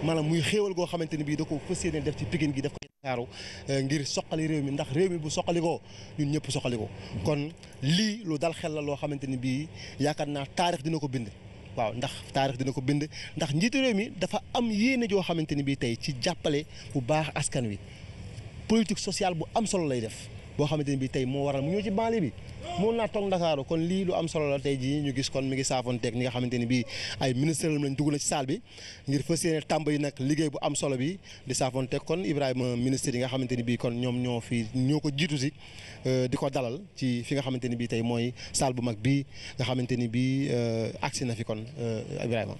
maanaam muy xéewal goo xamante ni bii da ko fas yéene def ci Pikine gi def ko ci Ndakaaru ngir soqali réew mi ndax réew mi bu soqalikoo ñun ñëpp soqalikoo kon lii lu dal xel la loo xamante ni bii yaakaar naa taarix dina ko bind. waaw ndax taarix dina ko bind ndax njiitu réew mi dafa am yéene joo xamante ni bii tey ci jàppale bu baax askan wi politique sociale bu am solo lay def boo xamante ni bii tey moo waral mu ñëw ci banlieue bi mun naa toog Ndakaaru kon lii lu am solo la tey jii ñu gis kon mi ngi saafoonteeg ñi nga xamante ni bii ay ministre lañ dugg na ci salle bi ngir fas yéene tàmbali nag liggéey bu am solo bi di saafoonteeg kon Ibrahima ministre yi nga xamante ni bii kon ñoom ñoo ko jiitu si di ko dalal ci fi nga xamante ni bii tey mooy salle bu mag bii nga xamante ni bii agsi na fi kon Ibrahima.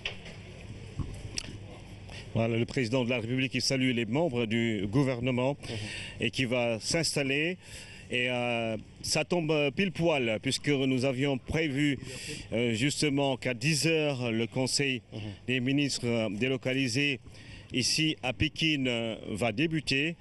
Voilà, le président de la République qui salue les membres du gouvernement et qui va s'installer. Et ça tombe pile poil puisque nous avions prévu justement qu'à 10 heures, le Conseil des ministres délocalisé ici à Pikine va débuter.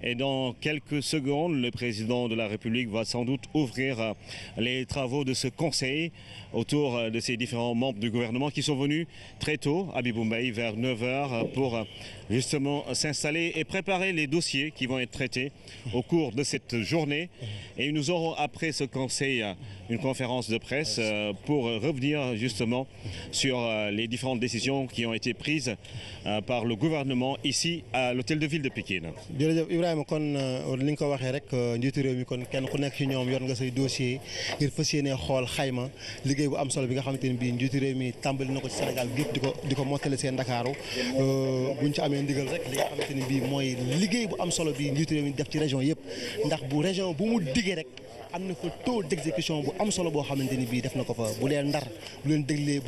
Et dans quelques secondes, le président de la République va sans doute ouvrir les travaux de ce conseil autour de ces différents membres du gouvernement qui sont venus très tôt à Biboumbay vers 9 heures pour justement s'installer et préparer les dossiers qui vont être traités au cours de cette journée. Et nous aurons après ce conseil une conférence de presse pour revenir justement sur les différentes décisions qui ont été prises par le gouvernement ici à l'hôtel de ville de Pikine. Ibrahima kon li nga ko waxee rek njiitu réew mi kon kenn ku nekk ci ñoom yor nga say dossier ngir fas yéene xool xayma liggéey bu am solo bi nga xamante ni bii njiitu réew mi tàmbali na ko ci Sénégal gépp di ko mottale seen Ndakaaru buñ ci amee ndigal rek li nga xamante ni bii mooy liggéey bu am solo bi njiitu réew mi def ci région yëpp ndax bu région bu mu diggee rek am na fa taux d'exécution bu am solo boo xamante ni bii def na ko fa bu leen Ndar bu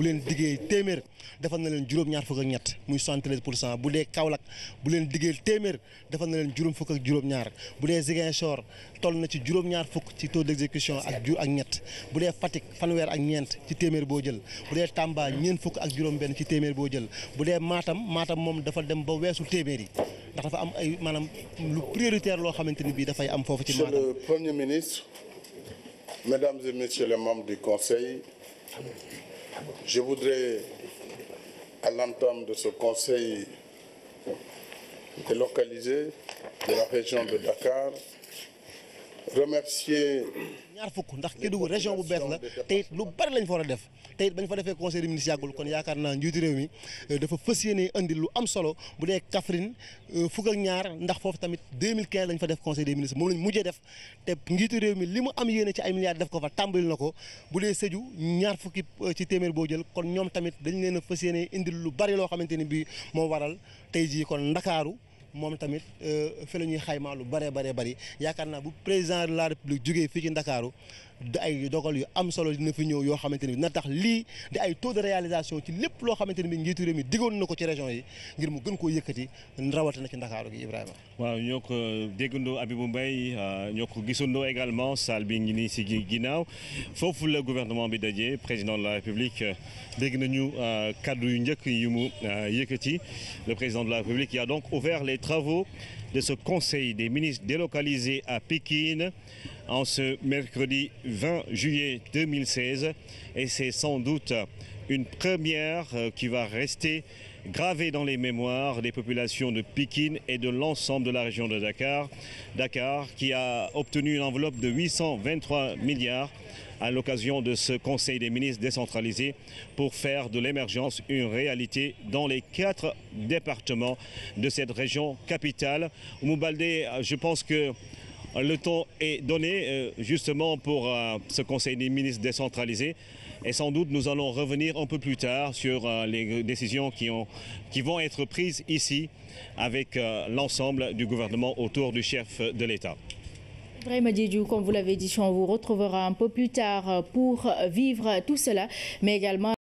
leen diggee téeméer defal na leen juróom-ñaar fukk ak ñett muy 73%. bu dee Kaolack bu leen diggee téeméer defal na leen juróom fukk ak juróom-ñaar bu dee Ziguinchor toll na ci juróom-ñaar fukk ci taux d'exécution ak ñett bu dee Fatick fanweer ak ñeent ci téeméer boo jël bu dee Tamba ñeent fukk ak juróom-benn ci téeméer boo jël bu dee Matam moom dafa dem ba weesu téeméer yi ndax dafa am ay maanaam lu prioritaire loo xamante ni bii dafay am foofu ci Matam. Monsieur le Premier ministre, Mesdames et Messieurs les membres du Conseil, je voudrais, à l'entame de ce Conseil délocalisé de la région de Dakar, remercier. ñaar fukk ndax Kédougou région bu bees la te it lu bari lañ fa war a def te it bañ fa defee conseil des ministres yàggul kon yaakaar naa njiitu réew mi dafa fas yéene indi lu am solo bu dee Kaffrine fukk ak ñaar ndax foofu tamit 2015 lañ fa def conseil des ministres moom lañ mujjee def te njiitu réew mi li mu am yéene ci ay milliards def ko fa tàmbali na ko bu dee Sédhiou ñaar fukki ci téeméer boo jël kon ñoom tamit dañ leen a fas yéene indi lu bari loo xamante ni bii moo waral tey jii kon Ndakaaru moom tamit fi la ñuy xaymaa lu bëree bëri yaakaar naa bu président de la république jógee fii ci Ndakaaru di ay dogal yu am solo dina fi ñëw yoo xamante ni dina tax lii di ay taux de réalisation ci lépp loo xamante ni bi njiitu réew mi diggoon na ko ci région yi ngir mu gën koo yëkkati rawatina ci Ndakaaru gi Ibrahima. waaw ñoo ko déggandoo Abibou Mbaye ñoo ko gisandoo également salle bi ngi nii si ginnaaw foofu la gouvernement bi daje président de la république dégg nañu kaddu yu njëkk yu mu yëkkati le président de la république qui a donc ouvert les travaux de ce conseil des ministres délocalisé à Pikine en ce mercredi 20 juillet 2016 et c'est sans doute une première qui va rester gravée dans les mémoires des populations de Pikine et de l'ensemble de la région de Dakar. Dakar qui a obtenu une enveloppe de 823 milliards à l'occasion de ce Conseil des ministres décentralisé pour faire de l'émergence une réalité dans les 4 départements de cette région capitale. Oumou Baldé, je pense que le temps est donné justement pour ce Conseil des ministres décentralisé et sans doute nous allons revenir un peu plus tard sur les décisions qui vont être prises ici avec l'ensemble du gouvernement autour du chef de l'État. Ibrahima Diédhiou, comme vous l'avez dit, on vous retrouvera un peu plus tard pour vivre tout cela, mais également